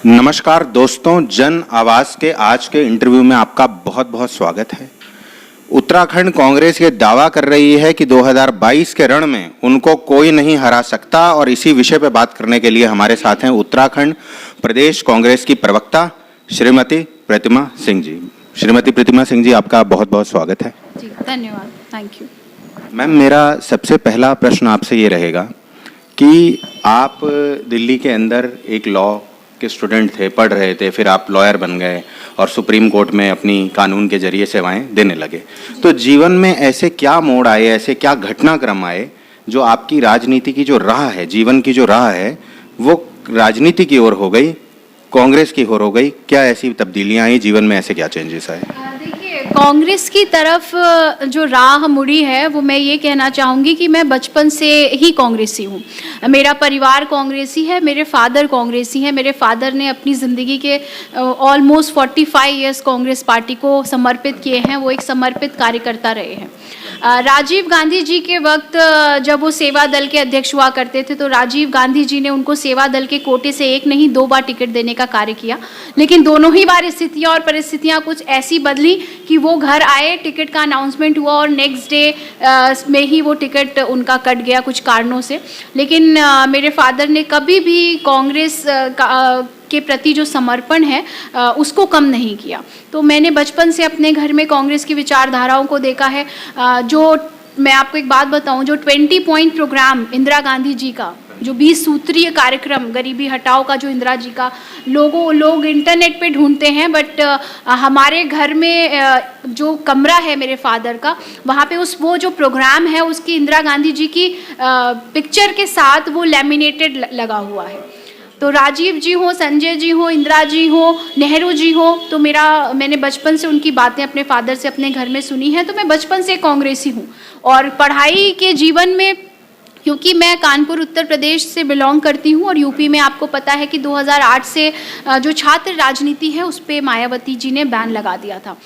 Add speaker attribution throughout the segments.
Speaker 1: नमस्कार दोस्तों, जन आवाज के आज के इंटरव्यू में आपका बहुत बहुत स्वागत है। उत्तराखंड कांग्रेस ये दावा कर रही है कि 2022 के रण में उनको कोई नहीं हरा सकता और इसी विषय पर बात करने के लिए हमारे साथ हैं उत्तराखंड प्रदेश कांग्रेस की प्रवक्ता श्रीमती प्रतिमा सिंह जी। श्रीमती प्रतिमा सिंह जी, आपका बहुत बहुत स्वागत है।
Speaker 2: जी, धन्यवाद, थैंक यू।
Speaker 1: मैम, मेरा सबसे पहला प्रश्न आपसे ये रहेगा कि आप दिल्ली के अंदर एक लॉ के स्टूडेंट थे, पढ़ रहे थे, फिर आप लॉयर बन गए और सुप्रीम कोर्ट में अपनी कानून के जरिए सेवाएं देने लगे। तो जीवन में ऐसे क्या मोड़ आए, ऐसे क्या घटनाक्रम आए जो आपकी राजनीति की जो राह है, जीवन की जो राह है, वो राजनीति की ओर हो गई, कांग्रेस की ओर हो गई? क्या ऐसी तब्दीलियां आई जीवन में, ऐसे क्या चेंजेस आए?
Speaker 2: देखिए, कांग्रेस की तरफ जो राह मुड़ी है वो मैं ये कहना चाहूँगी कि मैं बचपन से ही कांग्रेसी हूँ। मेरा परिवार कांग्रेसी है, मेरे फादर कांग्रेसी हैं। मेरे फादर ने अपनी ज़िंदगी के ऑलमोस्ट 45 ईयर्स कांग्रेस पार्टी को समर्पित किए हैं। वो एक समर्पित कार्यकर्ता रहे हैं। राजीव गांधी जी के वक्त जब वो सेवा दल के अध्यक्ष हुआ करते थे तो राजीव गांधी जी ने उनको सेवा दल के कोटे से एक नहीं 2 बार टिकट देने का कार्य किया, लेकिन दोनों ही बार स्थितियां और परिस्थितियां कुछ ऐसी बदली कि वो घर आए, टिकट का अनाउंसमेंट हुआ और नेक्स्ट डे में ही वो टिकट उनका कट गया कुछ कारणों से। लेकिन मेरे फादर ने कभी भी कांग्रेस के प्रति जो समर्पण है उसको कम नहीं किया। तो मैंने बचपन से अपने घर में कांग्रेस की विचारधाराओं को देखा है। जो मैं आपको एक बात बताऊं, जो 20 पॉइंट प्रोग्राम इंदिरा गांधी जी का, जो 20 सूत्रीय कार्यक्रम गरीबी हटाओ का जो इंदिरा जी का, लोग इंटरनेट पे ढूंढते हैं, बट हमारे घर में जो कमरा है मेरे फादर का, वहाँ पे वो जो प्रोग्राम है उसकी इंदिरा गांधी जी की पिक्चर के साथ वो लैमिनेटेड लगा हुआ है। तो राजीव जी हो, संजय जी हो, इंदिरा जी हो, नेहरू जी हो, तो मैंने बचपन से उनकी बातें अपने फादर से अपने घर में सुनी है। तो मैं बचपन से कांग्रेसी हूँ। और पढ़ाई के जीवन में, क्योंकि मैं कानपुर उत्तर प्रदेश से बिलोंग करती हूँ और यूपी में आपको पता है कि 2008 से जो छात्र राजनीति है उस पर मायावती जी ने बैन लगा दिया था।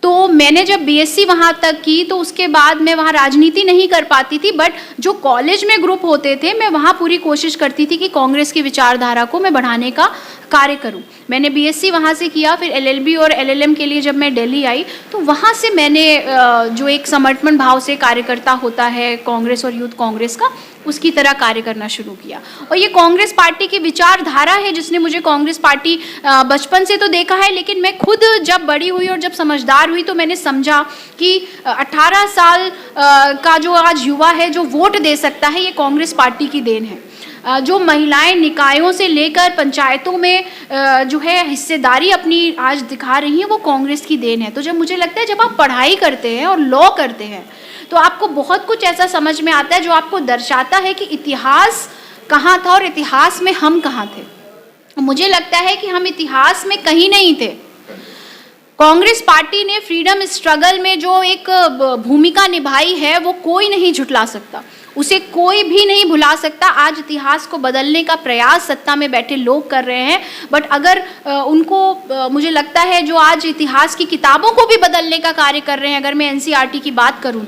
Speaker 2: तो मैंने जब बीएससी वहाँ तक की तो उसके बाद मैं वहाँ राजनीति नहीं कर पाती थी, बट जो कॉलेज में ग्रुप होते थे मैं वहाँ पूरी कोशिश करती थी कि कांग्रेस की विचारधारा को मैं बढ़ाने का कार्य करूं। मैंने बीएससी वहाँ से किया, फिर एलएलबी और एलएलएम के लिए जब मैं दिल्ली आई तो वहाँ से मैंने जो एक समर्पण भाव से कार्यकर्ता होता है कांग्रेस और यूथ कांग्रेस का, उसकी तरह कार्य करना शुरू किया। और ये कांग्रेस पार्टी की विचारधारा है जिसने मुझे कांग्रेस पार्टी बचपन से तो देखा है, लेकिन मैं खुद जब बड़ी हुई और जब समझदार हुई तो मैंने समझा कि 18 साल का जो आज युवा है जो वोट दे सकता है, ये कांग्रेस पार्टी की देन है। जो महिलाएं निकायों से लेकर पंचायतों में जो है हिस्सेदारी अपनी आज दिखा रही हैं, वो कांग्रेस की देन है। तो जब मुझे लगता है जब आप पढ़ाई करते हैं और लॉ करते हैं तो आपको बहुत कुछ ऐसा समझ में आता है जो आपको दर्शाता है कि इतिहास कहाँ था और इतिहास में हम कहाँ थे। मुझे लगता है कि हम इतिहास में कहीं नहीं थे। कांग्रेस पार्टी ने फ्रीडम स्ट्रगल में जो एक भूमिका निभाई है वो कोई नहीं झुठला सकता, उसे कोई भी नहीं भुला सकता। आज इतिहास को बदलने का प्रयास सत्ता में बैठे लोग कर रहे हैं, बट अगर उनको मुझे लगता है जो आज इतिहास की किताबों को भी बदलने का कार्य कर रहे हैं, अगर मैं एनसीईआरटी की बात करूं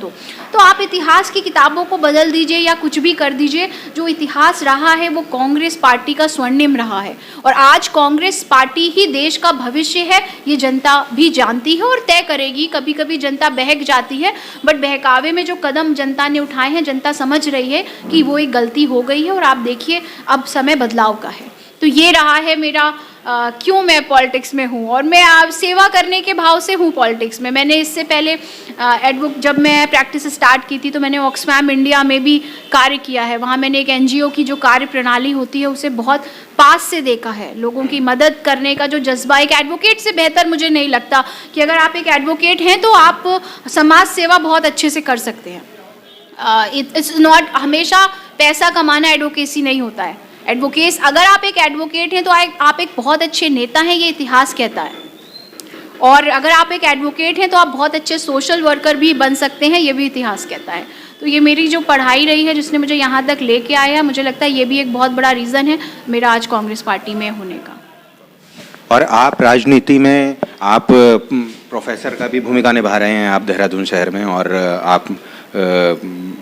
Speaker 2: तो आप इतिहास की किताबों को बदल दीजिए या कुछ भी कर दीजिए, जो इतिहास रहा है वो कांग्रेस पार्टी का स्वर्णिम रहा है। और आज कांग्रेस पार्टी ही देश का भविष्य है, ये जनता भी जानती है और तय करेगी। कभी कभी जनता बहक जाती है, बट बहकावे में जो कदम जनता ने उठाए हैं, जनता समझ रही है कि वो एक गलती हो गई है और आप देखिए अब समय बदलाव का है। तो ये रहा है मेरा क्यों मैं पॉलिटिक्स में हूँ, और मैं सेवा करने के भाव से हूँ पॉलिटिक्स में। मैंने इससे पहले जब मैं प्रैक्टिस स्टार्ट की थी तो मैंने ऑक्सफैम इंडिया में भी कार्य किया है। वहाँ मैंने एक एनजीओ की जो कार्य प्रणाली होती है उसे बहुत पास से देखा है। लोगों की मदद करने का जो जज्बा, एक एडवोकेट से बेहतर मुझे नहीं लगता कि अगर आप एक एडवोकेट हैं तो आप समाज सेवा बहुत अच्छे से कर सकते हैं। इट्स नॉट हमेशा पैसा कमाना एडवोकेसी नहीं होता है। एडवोकेस, अगर आप एक एडवोकेट हैं तो आप एक बहुत अच्छे नेता हैं, ये इतिहास कहता है। और अगर आप एक एडवोकेट हैं तो आप बहुत अच्छे सोशल वर्कर भी बन सकते हैं, ये भी इतिहास कहता है। तो ये मेरी जो पढ़ाई रही है जिसने मुझे यहाँ तक लेके आया है, मुझे लगता है ये भी एक बहुत बड़ा रीज़न है मेरा आज कांग्रेस पार्टी में होने का।
Speaker 1: और आप राजनीति में आप प्रोफेसर का भी भूमिका निभा रहे हैं, आप देहरादून शहर में, और आप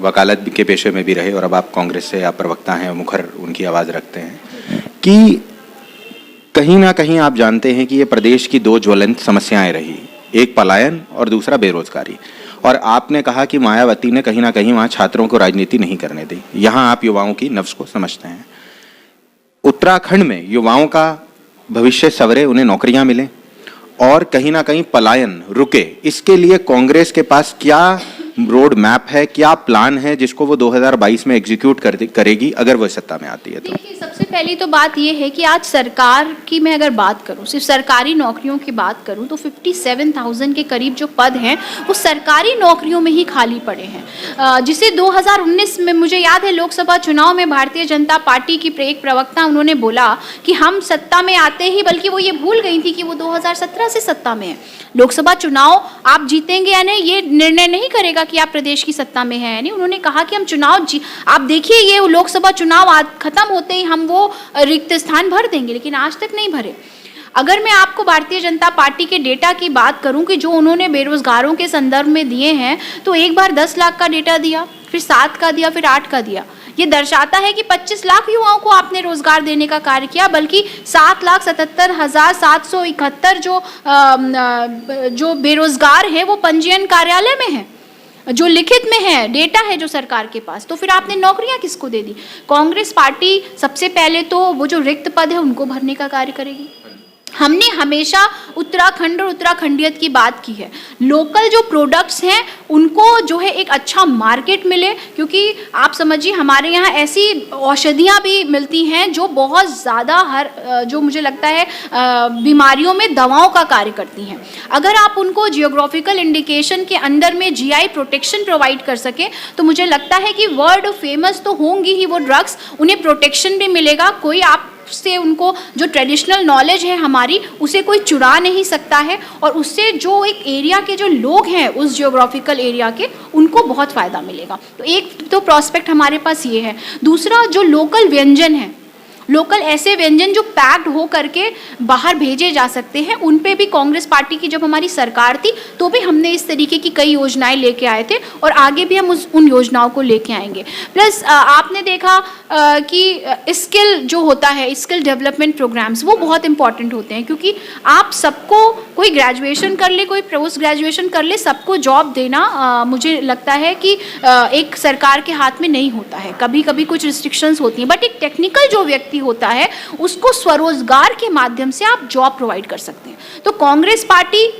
Speaker 1: वकालत के पेशे में भी रहे, और अब आप कांग्रेस से आप प्रवक्ता हैं, मुखर उनकी आवाज़ रखते हैं कि कहीं ना कहीं आप जानते हैं कि ये प्रदेश की दो ज्वलंत समस्याएं रही, एक पलायन और दूसरा बेरोजगारी। और आपने कहा कि मायावती ने कहीं ना कहीं वहाँ छात्रों को राजनीति नहीं करने दी। यहाँ आप युवाओं की नफ्स को समझते हैं। उत्तराखंड में युवाओं का भविष्य संवरे, उन्हें नौकरियां मिलें और कहीं ना कहीं पलायन रुके, इसके लिए कांग्रेस के पास क्या रोड मैप है, क्या प्लान है जिसको वो 2022 में एग्जीक्यूट करेगी अगर वो सत्ता में आती है तो?
Speaker 2: देखिए, सबसे पहली तो बात ये है कि आज सरकार की मैं अगर बात करूं, सिर्फ सरकारी नौकरियों की बात करूं तो 57,000 के करीब जो पद हैं वो सरकारी नौकरियों में ही खाली पड़े हैं, जिसे 2019 में मुझे याद है लोकसभा चुनाव में भारतीय जनता पार्टी की एक प्रवक्ता उन्होंने बोला कि हम सत्ता में आते ही, बल्कि वो ये भूल गई थी कि वो 2017 से सत्ता में है। लोकसभा चुनाव आप जीतेंगे या नहीं ये निर्णय नहीं करेगा कि आप प्रदेश की सत्ता में है या नहीं। उन्होंने कहा कि हम चुनाव आप देखिए, ये लोकसभा चुनाव खत्म होते ही हम वो रिक्त स्थान भर देंगे, लेकिन आज तक नहीं भरे। अगर मैं आपको भारतीय जनता पार्टी के डेटा की बात करूं कि जो उन्होंने बेरोजगारों के संदर्भ में दिए हैं, तो एक बार 10 लाख का डेटा दिया, फिर 7 का दिया, फिर 8 का दिया। ये दर्शाता है कि 25 लाख युवाओं को आपने रोजगार देने का कार्य किया, बल्कि 7,77,771 जो बेरोजगार हैं वो पंजीयन कार्यालय में है, जो लिखित में है, डेटा है जो सरकार के पास। तो फिर आपने नौकरियां किसको दे दी? कांग्रेस पार्टी सबसे पहले तो वो जो रिक्त पद है उनको भरने का कार्य करेगी। हमने हमेशा उत्तराखंड और उत्तराखंडियत की बात की है। लोकल जो प्रोडक्ट्स हैं उनको जो है एक अच्छा मार्केट मिले, क्योंकि आप समझिए हमारे यहाँ ऐसी औषधियाँ भी मिलती हैं जो बहुत ज़्यादा जो मुझे लगता है बीमारियों में दवाओं का कार्य करती हैं। अगर आप उनको जियोग्राफिकल इंडिकेशन के अंदर में जीआई प्रोटेक्शन प्रोवाइड कर सके तो मुझे लगता है कि वर्ल्ड फेमस तो होंगी ही वो ड्रग्स, उन्हें प्रोटेक्शन भी मिलेगा। कोई आप से उनको जो ट्रेडिशनल नॉलेज है हमारी उसे कोई चुरा नहीं सकता है, और उससे जो एक एरिया के जो लोग हैं उस जियोग्राफिकल एरिया के, उनको बहुत फ़ायदा मिलेगा। तो एक तो प्रॉस्पेक्ट हमारे पास ये है। दूसरा, जो लोकल व्यंजन है, लोकल ऐसे व्यंजन जो पैक्ड हो करके बाहर भेजे जा सकते हैं, उन पे भी कांग्रेस पार्टी की जब हमारी सरकार थी तो भी हमने इस तरीके की कई योजनाएं लेके आए थे, और आगे भी हम उन योजनाओं को लेके आएंगे। प्लस आपने देखा कि स्किल जो होता है, स्किल डेवलपमेंट प्रोग्राम्स, वो बहुत इंपॉर्टेंट होते हैं, क्योंकि आप सबको, कोई ग्रेजुएशन कर ले, कोई पोस्ट ग्रेजुएशन कर ले, सबको जॉब देना मुझे लगता है कि एक सरकार के हाथ में नहीं होता है। कभी कभी कुछ रिस्ट्रिक्शंस होती हैं, बट एक टेक्निकल जो व्यक्ति होता है उसको स्वरोजगार के माध्यम से आप जॉब प्रोवाइड कर सकते हैं। तो कांग्रेस पार्टी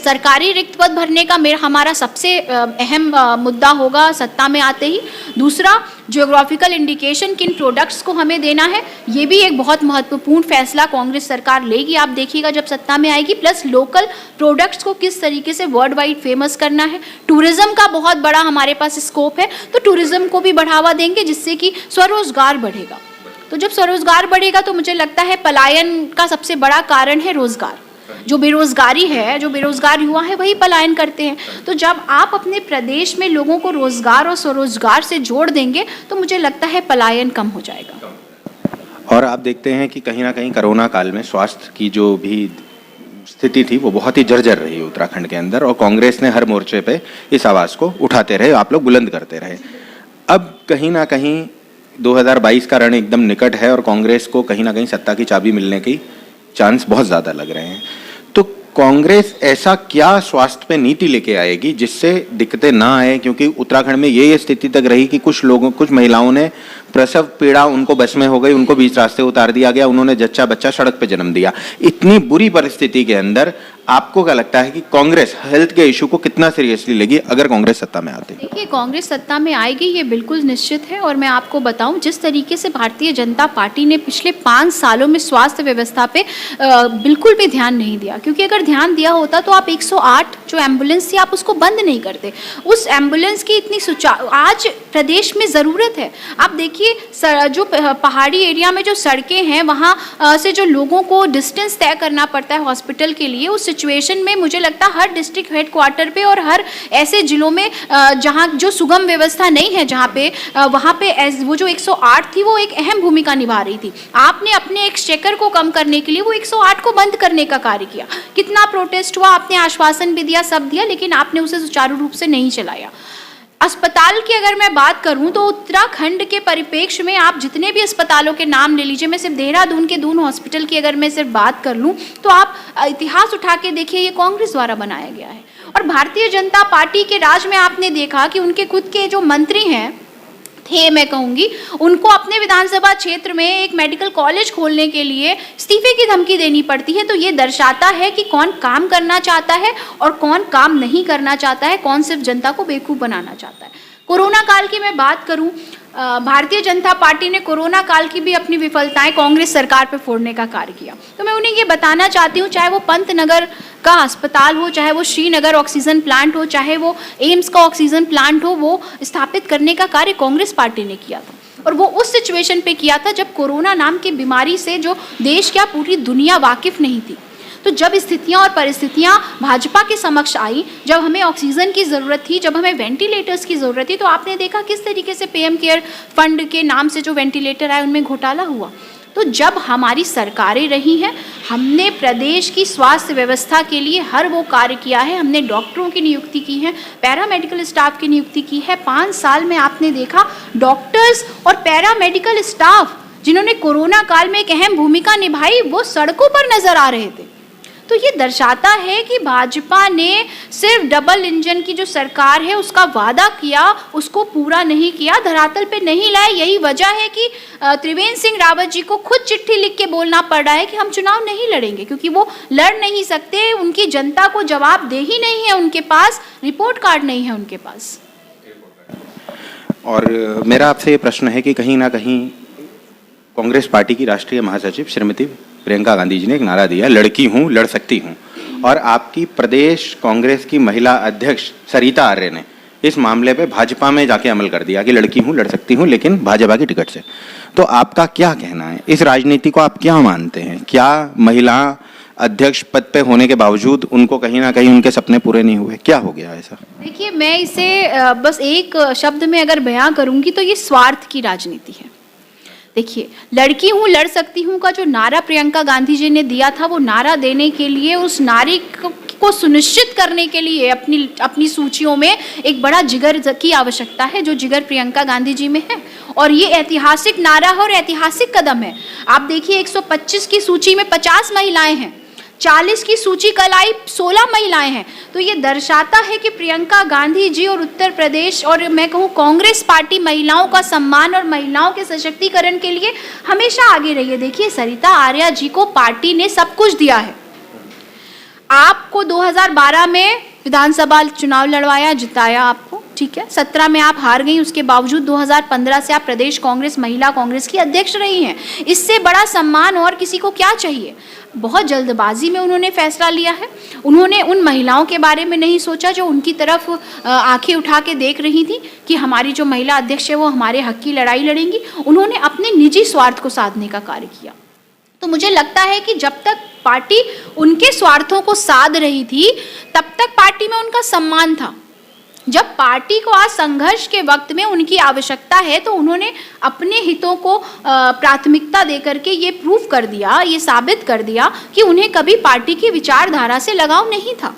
Speaker 2: सरकारी रिक्त पद भरने का हमारा सबसे अहम मुद्दा होगा सत्ता में आते ही। दूसरा, जियोग्राफिकल इंडिकेशन किन प्रोडक्ट्स को हमें देना है, ये भी एक बहुत महत्वपूर्ण फैसला कांग्रेस सरकार लेगी, आप देखिएगा जब सत्ता में आएगी। प्लस लोकल प्रोडक्ट्स को किस तरीके से वर्ल्ड वाइड फेमस करना है। टूरिज्म का बहुत बड़ा हमारे पास स्कोप है, तो टूरिज्म को भी बढ़ावा देंगे जिससे कि स्वरोजगार बढ़ेगा। तो जब स्वरोजगार बढ़ेगा तो मुझे लगता है पलायन का सबसे बड़ा कारण है रोजगार। जो बेरोजगारी है, जो बेरोजगार युवा है, वही पलायन करते हैं। तो जब आप अपने प्रदेश में लोगों को रोजगार और स्वरोजगार से जोड़ देंगे तो मुझे लगता है पलायन कम हो जाएगा।
Speaker 1: और आप देखते हैं कि कहीं ना कहीं कोरोना काल में स्वास्थ्य की जो भी स्थिति थी वो बहुत ही जर्जर रही उत्तराखंड के अंदर, और कांग्रेस ने हर मोर्चे पे इस आवाज़ को उठाते रहे, आप लोग बुलंद करते रहे। अब कहीं ना कहीं 2022 का रण एकदम निकट है और कांग्रेस को कहीं ना कहीं सत्ता की चाबी मिलने की चांस बहुत ज़्यादा लग रहे हैं। तो कांग्रेस ऐसा क्या स्वास्थ्य पे नीति लेके आएगी जिससे दिक्कतें ना आए? क्योंकि उत्तराखंड में ये स्थिति तक रही कि कुछ महिलाओं ने प्रसव पीड़ा उनको बस में हो गई, उनको बीच रास्ते उतार दिया गया, उन्होंने जच्चा बच्चा सड़क पे जन्म दिया। इतनी बुरी परिस्थिति के अंदर आपको क्या लगता है कि कांग्रेस हेल्थ के इशू को कितना सीरियसली लेगी अगर कांग्रेस सत्ता में आती?
Speaker 2: देखिए, कांग्रेस सत्ता में आएगी ये बिल्कुल निश्चित है, और मैं आपको बताऊं जिस तरीके से भारतीय जनता पार्टी ने पिछले 5 सालों में स्वास्थ्य व्यवस्था पे बिल्कुल भी ध्यान नहीं दिया, क्योंकि अगर ध्यान दिया होता तो आप 108 जो एम्बुलेंस थी आप उसको बंद नहीं करते। उस एम्बुलेंस की इतनी आज प्रदेश में ज़रूरत है। आप देखिए जो पहाड़ी एरिया में जो सड़कें हैं वहाँ से जो लोगों को डिस्टेंस तय करना पड़ता है हॉस्पिटल के लिए, उस सिचुएशन में मुझे लगता है हर डिस्ट्रिक्ट हेडक्वार्टर पे और हर ऐसे जिलों में जहाँ जो सुगम व्यवस्था नहीं है, जहाँ पे वहाँ पे वो जो 108 थी वो एक अहम भूमिका निभा रही थी। आपने अपने एक्सचेकर को कम करने के लिए वो 108 को बंद करने का कार्य किया। कितना प्रोटेस्ट हुआ, आपने आश्वासन भी दिया, सब दिया, लेकिन आपने उसे सुचारू रूप से नहीं चलाया। अस्पताल की अगर मैं बात करूं तो उत्तराखंड के परिप्रेक्ष्य में आप जितने भी अस्पतालों के नाम ले लीजिए, मैं सिर्फ देहरादून के दून हॉस्पिटल की अगर मैं सिर्फ बात कर लूं तो आप इतिहास उठा के देखिए, ये कांग्रेस द्वारा बनाया गया है। और भारतीय जनता पार्टी के राज में आपने देखा कि उनके खुद के जो मंत्री हैं थे, मैं कहूँगी, उनको अपने विधानसभा क्षेत्र में एक मेडिकल कॉलेज खोलने के लिए इस्तीफे की धमकी देनी पड़ती है। तो ये दर्शाता है कि कौन काम करना चाहता है और कौन काम नहीं करना चाहता है, कौन सिर्फ जनता को बेवकूफ़ बनाना चाहता है। कोरोना काल की मैं बात करूं, भारतीय जनता पार्टी ने कोरोना काल की भी अपनी विफलताएं कांग्रेस सरकार पे फोड़ने का कार्य किया। तो मैं उन्हें ये बताना चाहती हूँ, चाहे वो पंतनगर का अस्पताल हो, चाहे वो श्रीनगर ऑक्सीजन प्लांट हो, चाहे वो एम्स का ऑक्सीजन प्लांट हो, वो स्थापित करने का कार्य कांग्रेस पार्टी ने किया था। और वो उस सिचुएशन पे किया था जब कोरोना नाम की बीमारी से जो देश क्या पूरी दुनिया वाकिफ नहीं थी। तो जब स्थितियां और परिस्थितियां भाजपा के समक्ष आई, जब हमें ऑक्सीजन की ज़रूरत थी, जब हमें वेंटिलेटर्स की ज़रूरत थी, तो आपने देखा किस तरीके से पीएम केयर फंड के नाम से जो वेंटिलेटर आए उनमें घोटाला हुआ। तो जब हमारी सरकारें रही हैं, हमने प्रदेश की स्वास्थ्य व्यवस्था के लिए हर वो कार्य किया है। हमने डॉक्टरों की नियुक्ति की है, पैरामेडिकल स्टाफ की नियुक्ति की है। 5 साल में आपने देखा डॉक्टर्स और पैरामेडिकल स्टाफ जिन्होंने कोरोना काल में एक अहम भूमिका निभाई, वो सड़कों पर नजर आ रहे थे। तो ये दर्शाता है कि भाजपा ने सिर्फ डबल इंजन की जो सरकार है उसका वादा किया, उसको पूरा नहीं किया, धरातल पे नहीं लाया। यही वजह है कि त्रिवेंद्र सिंह रावत जी को खुद चिट्ठी लिख के बोलना पड़ रहा है कि हम चुनाव नहीं लड़ेंगे, क्योंकि वो लड़ नहीं सकते। उनकी जनता को जवाब दे ही नहीं है, उनके पास रिपोर्ट कार्ड नहीं है उनके पास।
Speaker 1: और मेरा आपसे ये प्रश्न है कि कहीं ना कहीं कांग्रेस पार्टी की राष्ट्रीय महासचिव श्रीमती प्रियंका गांधी जी ने एक नारा दिया, लड़की हूँ लड़ सकती हूँ, और आपकी प्रदेश कांग्रेस की महिला अध्यक्ष सरिता आर्य ने इस मामले पे भाजपा में जाके अमल कर दिया कि लड़की हूँ लड़ सकती हूँ, लेकिन भाजपा की टिकट से। तो आपका क्या कहना है, इस राजनीति को आप क्या मानते हैं? क्या महिला अध्यक्ष पद पे होने के बावजूद उनको कहीं ना कहीं उनके सपने पूरे नहीं हुए? क्या हो गया ऐसा?
Speaker 2: देखिए, मैं इसे बस एक शब्द में अगर बयां करूंगी तो ये स्वार्थ की राजनीति है। देखिए, लड़की हूँ लड़ सकती हूँ का जो नारा प्रियंका गांधी जी ने दिया था, वो नारा देने के लिए, उस नारी को सुनिश्चित करने के लिए अपनी सूचियों में एक बड़ा जिगर की आवश्यकता है, जो जिगर प्रियंका गांधी जी में है। और ये ऐतिहासिक नारा है और ऐतिहासिक कदम है। आप देखिए, 125 की सूची में 50 महिलाएं हैं, 40 की सूची कल आई 16 महिलाएं हैं। तो ये दर्शाता है कि प्रियंका गांधी जी और उत्तर प्रदेश और मैं कहूँ कांग्रेस पार्टी महिलाओं का सम्मान और महिलाओं के सशक्तिकरण के लिए हमेशा आगे रही है। देखिए, सरिता आर्या जी को पार्टी ने सब कुछ दिया है। आपको 2012 में विधानसभा चुनाव लड़वाया, जिताया आपको, ठीक है। 17 में आप हार गई, उसके बावजूद 2015 से आप प्रदेश कांग्रेस महिला कांग्रेस की अध्यक्ष रही हैं। इससे बड़ा सम्मान और किसी को क्या चाहिए? बहुत जल्दबाजी में उन्होंने फैसला लिया है। उन्होंने उन महिलाओं के बारे में नहीं सोचा जो उनकी तरफ आंखें उठा के देख रही थी कि हमारी जो महिला अध्यक्ष है वो हमारे हक की लड़ाई लड़ेंगी। उन्होंने अपने निजी स्वार्थ को साधने का कार्य किया। तो मुझे लगता है कि जब तक पार्टी उनके स्वार्थों को साध रही थी, तब तक पार्टी में उनका सम्मान था। जब पार्टी को आज संघर्ष के वक्त में उनकी आवश्यकता है, तो उन्होंने अपने हितों को प्राथमिकता देकर के ये प्रूव कर दिया, ये साबित कर दिया कि उन्हें कभी पार्टी की विचारधारा से लगाव नहीं था।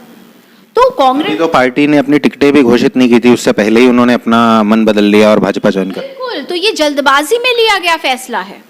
Speaker 2: तो कांग्रेस
Speaker 1: तो पार्टी ने अपनी टिकटें भी घोषित नहीं की थी, उससे पहले ही उन्होंने अपना मन बदल लिया और भाजपा ज्वाइन कर।
Speaker 2: बिल्कुल, तो ये जल्दबाजी में लिया गया फैसला है।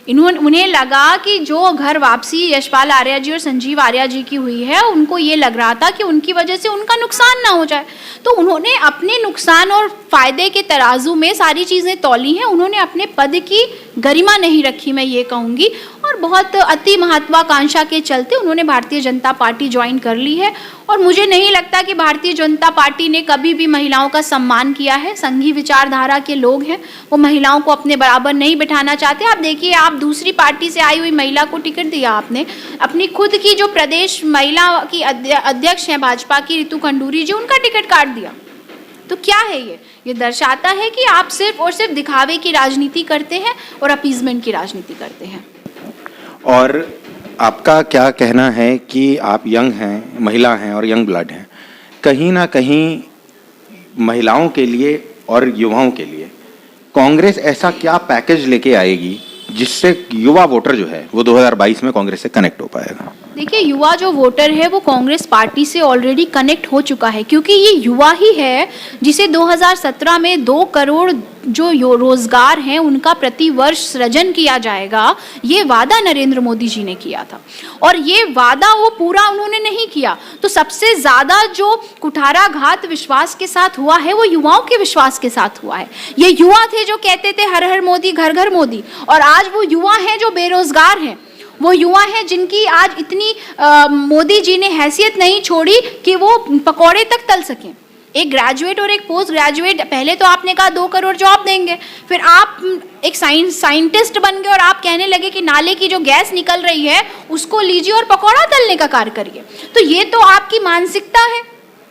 Speaker 2: उन्हें लगा कि जो घर वापसी यशपाल आर्या जी और संजीव आर्या जी की हुई है, उनको ये लग रहा था कि उनकी वजह से उनका नुकसान ना हो जाए। तो उन्होंने अपने नुकसान और फायदे के तराजू में सारी चीज़ें तौली हैं। उन्होंने अपने पद की गरिमा नहीं रखी, मैं ये कहूँगी, और बहुत अति महत्वाकांक्षा के चलते उन्होंने भारतीय जनता पार्टी ज्वाइन कर ली है। और मुझे नहीं लगता कि भारतीय जनता पार्टी ने कभी भी महिलाओं का सम्मान किया है। संघी विचारधारा के लोग हैं, वो महिलाओं को अपने बराबर नहीं बिठाना चाहते। आप देखिए, आप दूसरी पार्टी से आई हुई महिला को टिकट दिया आपने, अपनी खुद की जो प्रदेश महिला की अध्यक्ष हैं भाजपा की रितु खंडूरी जी, उनका टिकट काट दिया। तो क्या है ये दर्शाता है कि आप सिर्फ और सिर्फ दिखावे की राजनीति करते हैं और अपीजमेंट की राजनीति करते हैं।
Speaker 1: और आपका क्या कहना है कि आप यंग हैं, महिला हैं और यंग ब्लड हैं, कहीं ना कहीं महिलाओं के लिए और युवाओं के लिए कांग्रेस ऐसा क्या पैकेज लेके आएगी जिससे युवा वोटर जो है वो 2022 में कांग्रेस से कनेक्ट हो पाएगा?
Speaker 2: देखिए, युवा जो वोटर है वो कांग्रेस पार्टी से ऑलरेडी कनेक्ट हो चुका है, क्योंकि ये युवा ही है जिसे 2017 में 2 करोड़ जो रोजगार हैं उनका प्रति वर्ष सृजन किया जाएगा, ये वादा नरेंद्र मोदी जी ने किया था और ये वादा वो पूरा उन्होंने नहीं किया। तो सबसे ज्यादा जो कुठाराघात विश्वास के साथ हुआ है वो युवाओं के विश्वास के साथ हुआ है। ये युवा थे जो कहते थे हर हर मोदी घर घर मोदी, और आज वो युवा हैं जो बेरोजगार हैं। वो युवा हैं जिनकी आज इतनी मोदी जी ने हैसियत नहीं छोड़ी कि वो पकौड़े तक तल सकें। एक ग्रेजुएट और एक पोस्ट ग्रेजुएट, पहले तो आपने कहा 2 करोड़ जॉब देंगे, फिर आप एक साइंटिस्ट बन गए और आप कहने लगे कि नाले की जो गैस निकल रही है उसको लीजिए और पकौड़ा तलने का कार्य करिए। तो ये तो आपकी मानसिकता है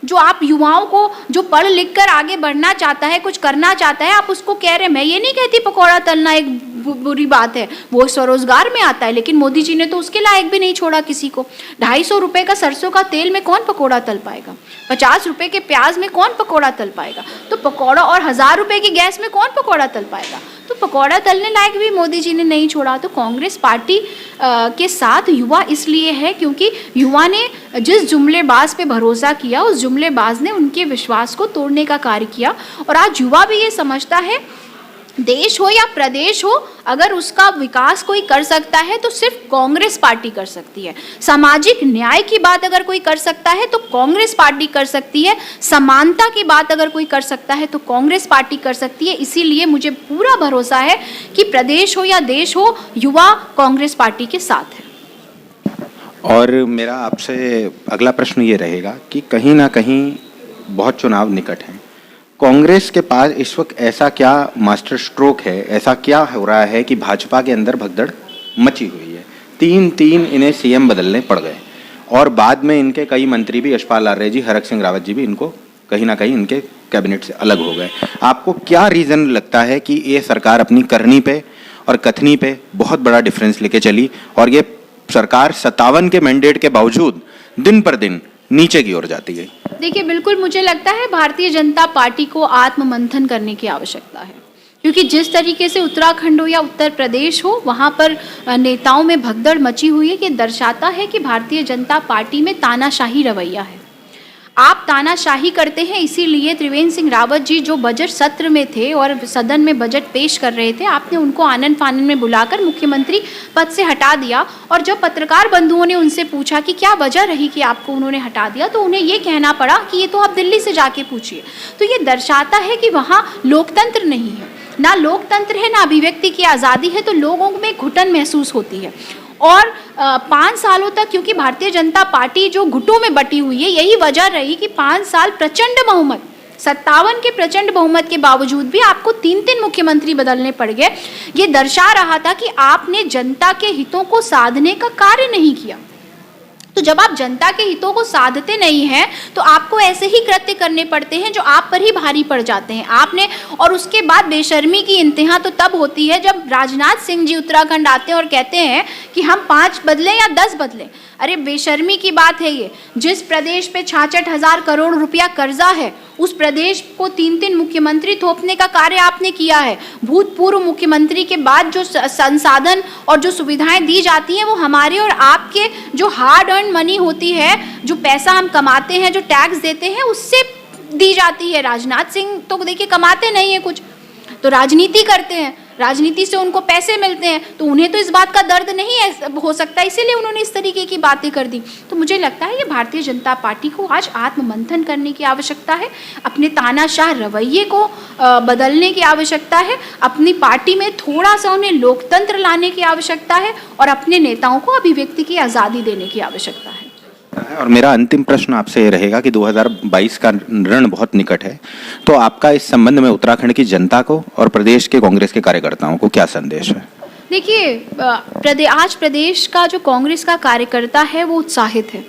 Speaker 2: जो आप युवाओं को, जो पढ़ लिख कर आगे बढ़ना चाहता है, कुछ करना चाहता है, आप उसको कह रहे हैं। मैं ये नहीं कहती पकौड़ा तलना एक बुरी बात है, वो स्वरोजगार में आता है, लेकिन मोदी जी ने तो उसके लायक भी नहीं छोड़ा किसी को। 250 रुपए का सरसों का तेल में कौन पकौड़ा तल पाएगा? 50 रुपए के प्याज में कौन पकौड़ा तल पाएगा? तो पकौड़ा, और 1000 रुपए की गैस में कौन पकौड़ा तल पाएगा? तो पकौड़ा तलने लायक भी मोदी जी ने नहीं छोड़ा। तो कांग्रेस पार्टी के साथ युवा इसलिए है क्योंकि युवा ने जिस जुमलेबाज पे भरोसा किया, उस जुमलेबाज ने उनके विश्वास को तोड़ने का कार्य किया। और आज युवा भी ये समझता है, देश हो या प्रदेश हो, अगर उसका विकास कोई कर सकता है तो सिर्फ कांग्रेस पार्टी कर सकती है। सामाजिक न्याय की बात अगर कोई कर सकता है तो कांग्रेस पार्टी कर सकती है। समानता की बात अगर कोई कर सकता है तो कांग्रेस पार्टी कर सकती है। इसीलिए मुझे पूरा भरोसा है कि प्रदेश हो या देश हो, युवा कांग्रेस पार्टी के साथ है।
Speaker 1: और मेरा आपसे अगला प्रश्न ये रहेगा कि कहीं ना कहीं बहुत चुनाव निकट हैं, कांग्रेस के पास इस वक्त ऐसा क्या मास्टर स्ट्रोक है, ऐसा क्या हो रहा है कि भाजपा के अंदर भगदड़ मची हुई है? 3 इन्हें सीएम बदलने पड़ गए और बाद में इनके कई मंत्री भी, यशपाल आर्य जी, हरक सिंह रावत जी भी इनको कहीं ना कहीं इनके कैबिनेट से अलग हो गए। आपको क्या रीज़न लगता है कि ये सरकार अपनी करनी पे और कथनी पे बहुत बड़ा डिफरेंस लेके चली और ये सरकार 57 के मैंडेट के बावजूद दिन पर दिन नीचे की ओर जाती गई?
Speaker 2: देखिए, बिल्कुल मुझे लगता है भारतीय जनता पार्टी को आत्ममंथन करने की आवश्यकता है, क्योंकि जिस तरीके से उत्तराखंड हो या उत्तर प्रदेश हो, वहाँ पर नेताओं में भगदड़ मची हुई है। ये दर्शाता है कि भारतीय जनता पार्टी में तानाशाही रवैया है। आप तानाशाही करते हैं, इसीलिए त्रिवेंद्र सिंह रावत जी जो बजट सत्र में थे और सदन में बजट पेश कर रहे थे, आपने उनको आनन फानन में बुलाकर मुख्यमंत्री पद से हटा दिया। और जब पत्रकार बंधुओं ने उनसे पूछा कि क्या वजह रही कि आपको उन्होंने हटा दिया, तो उन्हें ये कहना पड़ा कि ये तो आप दिल्ली से जाके पूछिए। तो ये दर्शाता है कि वहाँ लोकतंत्र नहीं है, ना लोकतंत्र है, ना अभिव्यक्ति की आज़ादी है। तो लोगों में घुटन महसूस होती है। और 5 सालों तक, क्योंकि भारतीय जनता पार्टी जो गुटों में बटी हुई है, यही वजह रही कि 5 साल प्रचंड बहुमत, 57 के प्रचंड बहुमत के बावजूद भी आपको 3 मुख्यमंत्री बदलने पड़ गए। ये दर्शा रहा था कि आपने जनता के हितों को साधने का कार्य नहीं किया। तो जब आप जनता के हितों को साधते नहीं हैं तो आपको ऐसे ही कृत्य करने पड़ते हैं जो आप पर ही भारी पड़ जाते हैं आपने। और उसके बाद बेशर्मी की इंतहा तो तब होती है जब राजनाथ सिंह जी उत्तराखंड आते हैं और कहते हैं कि हम 5 बदलें या 10 बदलें। अरे बेशर्मी की बात है ये। जिस प्रदेश पे 66,000 करोड़ रुपया कर्जा है, उस प्रदेश को 3 मुख्यमंत्री थोपने का कार्य आपने किया है। भूतपूर्व मुख्यमंत्री के बाद जो संसाधन और जो सुविधाएं दी जाती हैं वो हमारे और आपके जो हार्ड अर्न मनी होती है, जो पैसा हम कमाते हैं, जो टैक्स देते हैं, उससे दी जाती है। राजनाथ सिंह तो देखिए कमाते नहीं है कुछ, तो राजनीति करते हैं, राजनीति से उनको पैसे मिलते हैं, तो उन्हें तो इस बात का दर्द नहीं हो सकता, इसीलिए उन्होंने इस तरीके की बातें कर दी। तो मुझे लगता है ये भारतीय जनता पार्टी को आज आत्ममंथन करने की आवश्यकता है, अपने तानाशाह रवैये को बदलने की आवश्यकता है, अपनी पार्टी में थोड़ा सा उन्हें लोकतंत्र लाने की आवश्यकता है और अपने नेताओं को अभिव्यक्ति की आज़ादी देने की आवश्यकता है।
Speaker 1: और मेरा अंतिम प्रश्न आपसे ये रहेगा कि 2022 का रण बहुत निकट है, तो आपका इस संबंध में उत्तराखंड की जनता को और प्रदेश के कांग्रेस के कार्यकर्ताओं को क्या संदेश है?
Speaker 2: देखिए, आज प्रदेश का जो कांग्रेस का कार्यकर्ता है वो उत्साहित है,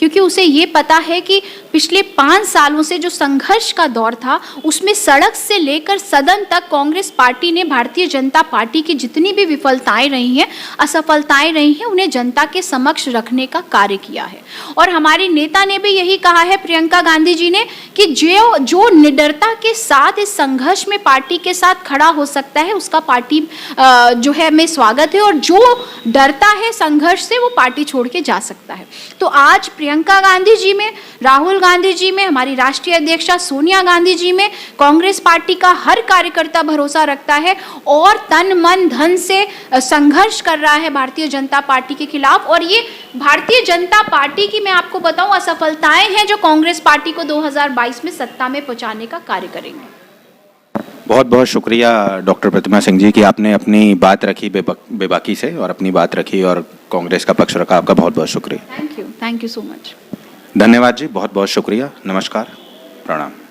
Speaker 2: क्योंकि उसे ये पता है कि पिछले 5 सालों से जो संघर्ष का दौर था उसमें सड़क से लेकर सदन तक कांग्रेस पार्टी ने भारतीय जनता पार्टी की जितनी भी विफलताएं रही हैं, असफलताएं रही हैं, उन्हें जनता के समक्ष रखने का कार्य किया है। और हमारी नेता ने भी यही कहा है, प्रियंका गांधी जी ने, कि जो निडरता के साथ इस संघर्ष में पार्टी के साथ खड़ा हो सकता है उसका पार्टी जो है में स्वागत है, और जो डरता है संघर्ष से वो पार्टी छोड़ के जा सकता है। तो आज प्रियंका गांधी जी में, राहुल गांधी जी में, हमारी राष्ट्रीय अध्यक्षा सोनिया गांधी जी में कांग्रेस पार्टी का हर कार्यकर्ता भरोसा रखता है और तन मन धन से संघर्ष कर रहा है भारतीय जनता पार्टी के खिलाफ। और ये भारतीय जनता पार्टी की मैं आपको बताऊं असफलताएं हैं जो कांग्रेस पार्टी को 2022 में सत्ता में पहुंचाने का कार्य करेंगे।
Speaker 1: बहुत बहुत शुक्रिया डॉक्टर प्रतिमा सिंह जी कि आपने अपनी बात रखी बेबाकी से और अपनी बात रखी और कांग्रेस का पक्ष रखा। आपका बहुत बहुत शुक्रिया।
Speaker 2: Thank you so much.
Speaker 1: धन्यवाद जी, बहुत बहुत शुक्रिया। नमस्कार, प्रणाम।